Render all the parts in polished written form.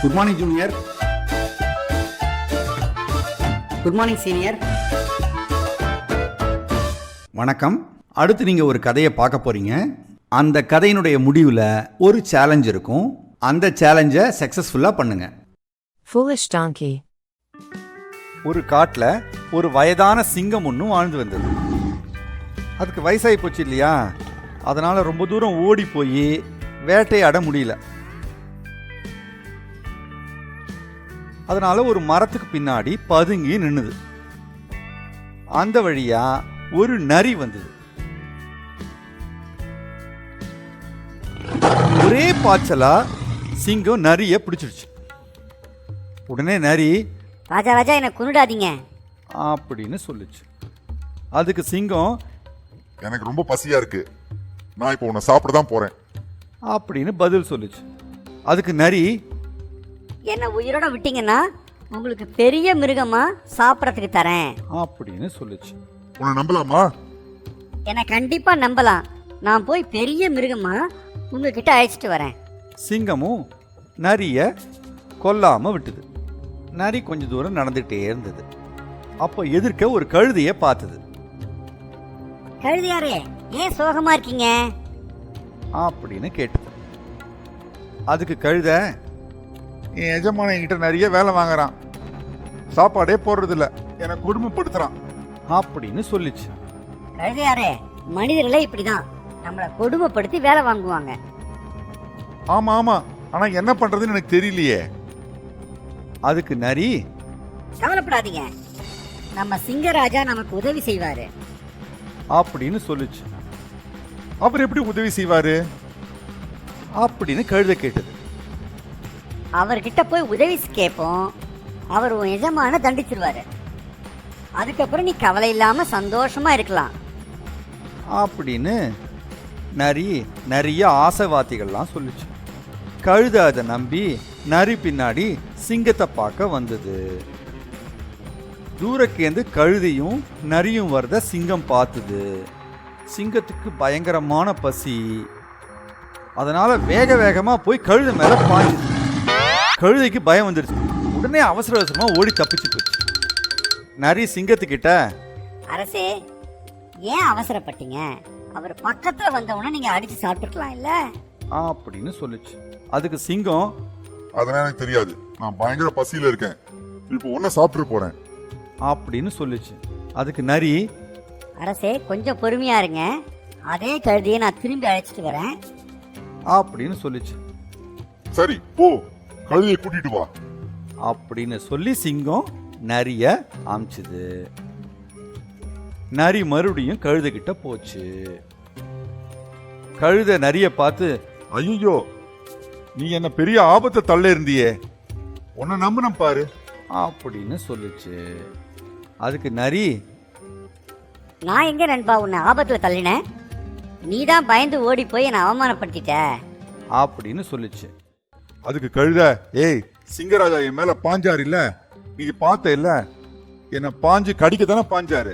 Good morning junior. Good morning senior. வணக்கம். அடுத்து நீங்கள் ஒரு கதையை பார்க்க போகிறீங்க. அந்த கதையினுடைய முடிவில் ஒரு சேலஞ்ச் இருக்கும். அந்த சேலஞ்சை சக்ஸஸ்ஃபுல்லாக பண்ணுங்க. Foolish donkey. ஒரு காட்டில் ஒரு வயதான சிங்கம் ஒன்றும் வாழ்ந்து வந்தது. அதுக்கு வயசாகி போச்சு இல்லையா, அதனால் ரொம்ப தூரம் ஓடி போய் வேட்டையாட முடியல. அதனால் ஒரு மரத்துக்கு பின்னாடி பதுங்கி நின்னுது. அந்த வழியா ஒரு நரி வந்தது. ஒரே பாய்ச்சலா சிங்கம் நரியை பிடிச்சிருச்சு. உடனே நரி, ராஜா ராஜா என்னை கொன்னுடாதீங்க அப்படின்னு சொல்லுச்சு. அதுக்கு சிங்கம், எனக்கு ரொம்ப பசியா இருக்கு, நான் இப்போ உன்னை சாப்பிட தான் போறேன் அப்படின்னு பதில் சொல்லுச்சு. அதுக்கு நரி, என்ன உயிரோட விட்டீங்கன்னா உங்களுக்கு பெரிய மிருகமா சாப்பிடறதுக்கு தரேன் அப்படின்னு சொல்லுச்சு. உன்னை நம்பலாமா? என்னை கண்டிப்பா நம்பலாம். நான் போய் பெரிய மிருகமா உங்ககிட்ட அழைச்சிட்டு வரேன். சிங்கமும் நரிய கொல்லாம விட்டுது. நரி கொஞ்ச தூரம் நடந்துகிட்டே இருந்தது. அப்போ எதிர்க்க ஒரு கழுதையை பார்த்தது. கழுதியாரே, ஏன் சோகமா இருக்கீங்க? அப்படின்னு கேட்டது. அதுக்கு கழுதை, என் எஜமான என்கிட்ட நிறைய வேலை வாங்குறான், சாப்பாடே போடுறதில்ல, என்னை கொடுமைப்படுத்துறான் அப்படின்னு சொல்லிச்சு. கழுதியாரே, மனிதர்களே இப்படிதான் நம்மளை கொடுமைப்படுத்தி வேலை வாங்குவாங்க. ஆமா ஆமா, ஆனா என்ன பண்றதுன்னு எனக்கு தெரியலையே. அதுக்கு நரி, கவலைப்படாதீங்க, நம்ம சிங்கராஜா நமக்கு உதவி செய்வாரு அப்படின்னு சொல்லுச்சு. அவர் எப்படி உதவி செய்வாரு அப்படின்னு கழுதை கேட்டது. அவர்கிட்ட போய் உதவி கேட்போம், அவர் உன் எஜமான தண்டிச்சிருவாரு. அதுக்கப்புறம் நீ கவலை இல்லாம சந்தோஷமா இருக்கலாம் அப்படின்னு நரி நிறைய ஆசைவார்த்தைகள்லாம் சொல்லுச்சு. கழுதை அதை நம்பி நரி பின்னாடி சிங்கத்தை பார்க்க வந்தது. தூரக்கேந்து கழுதையும் நரியும் வரத சிங்கம் பார்த்தது. சிங்கத்துக்கு பயங்கரமான பசி. அதனால வேக வேகமா போய் கழுதை மேல பாஞ்சுது. கழுதைக்கு பயம் வந்துருச்சு. உடனே அவசர அவசரமா ஓடி தப்பிச்சு போச்சு. நரி சிங்கத்துக்கிட்ட, அரசே, ஏன் அவசரப்பட்டீங்க? அவர் பக்கத்துல வந்தவன நீங்க அடிச்சு சாப்பிட்டுக்கலாம் இல்ல அப்படின்னு சொல்லுச்சு. அதுக்கு சிங்கம், அதெல்லாம் எனக்கு தெரியாது, நான் பயங்கர பசியில இருக்கேன், இப்போ உன்னை சாப்பிட்டு போறேன் அப்படின்னு சொல்லுச்சு. அதுக்கு நரி, அரசே கொஞ்சம் பொறுமையா இருங்க, அதே கழுதியை நான் திரும்பி அழைச்சிட்டு வரேன் அப்படின்னு சொல்லுச்சு. சரி போ, கழுதையை கூட்டிட்டு வா அப்படின்னு சொல்லி சிங்கம் நரிய அமிச்சுது. நரி மறுபடியும் கழுதைகிட்ட போச்சு. கழுதை நரிய பார்த்து, ஐயோ, நீ என்ன பெரிய ஆபத்தை தள்ள இருந்தியே, உன்னை நம்பினம் பாரு அப்படின்னு சொல்லுச்சு. அதுக்கு நரி, நான் எங்க நண்பா உன்னை ஆபத்துல தள்ளினேன்? நீதான் பயந்து ஓடி போய் என்னை அவமானப்படுத்திட்ட அப்படின்னு சொல்லுச்சு. அதுக்கு கழுத, ஏய், சிங்கராஜா என் மேல பாஞ்சாரு இல்ல, நீங்க பார்த்த இல்ல, என்ன பாஞ்சு கடிக்க தானே பாஞ்சாரு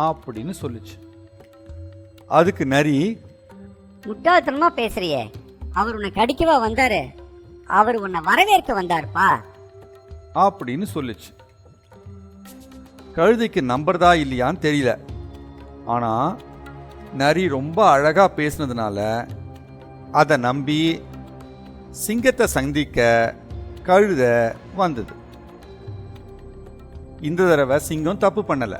அப்படின்னு சொல்லுச்சு. அதுக்கு நரி, முட்டாள்தனமா பேசுறியே, அவர் உன்னை கடிக்கவா வந்தாரு? அவர் உன்னை வரவேற்க வந்தாருப்பா அப்படின்னு சொல்லுச்சு. கழுதைக்கு நம்புறதா இல்லையான்னு தெரியல. ஆனா நரி ரொம்ப அழகா பேசினதுனால அதை நம்பி சிங்கத்தை சந்திக்க கழுத வந்தது. இந்த தடவை சிங்கம் தப்பு பண்ணல.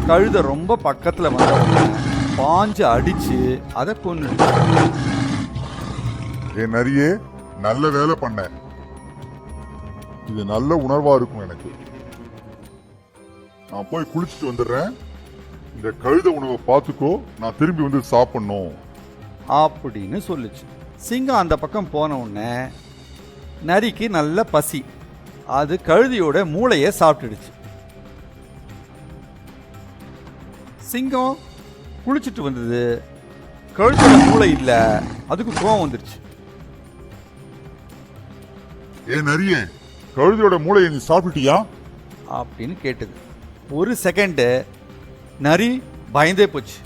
கழுத ரொம்ப பக்கத்துல வந்த பாஞ்சு அடிச்சு அதை கொன்னுச்சு. என் நரியே, நல்ல வேலை பண்ண, இது நல்ல உணர்வா இருக்கும் எனக்கு. நான் போய் குளிச்சுட்டு வந்துடுறேன், இந்த கழுத உணவை பார்த்துக்கோ, நான் திரும்பி வந்து சாப்பிடணும் அப்படின்னு சொல்லுச்சு. சிங்கம் அந்த பக்கம் போன உடனே நரிக்கு நல்ல பசி. அது கழுதியோட மூளையை சாப்பிட்டுடுச்சு. சிங்கம் குளிச்சுட்டு வந்தது. கழுதோட மூளை இல்ல. அதுக்கு கோவம் வந்துருச்சு. ஏ நரியே, கழுதையோட மூளையை நீ சாப்பிட்டியா அப்படின்னு கேட்டது. ஒரு செகண்டு நரி பயந்தே போச்சு.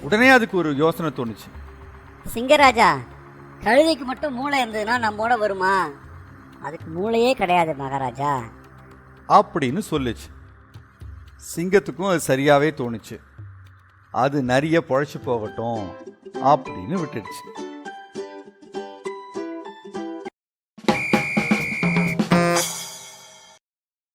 உடனே அதுக்கு ஒரு யோசனை தோணுச்சு. சிங்கராஜா, கழுதைக்கு மட்டும் மூளை இருந்ததுன்னா நம்மோட வருமா? அதுக்கு மூளையே கிடையாது மகாராஜா. அப்படின்னு சொல்லுச்சு. சிங்கத்துக்கும் அது சரியாவே தோணுச்சு. அது நிறைய பொழைச்சு போகட்டும் அப்படின்னு விட்டுடுச்சு.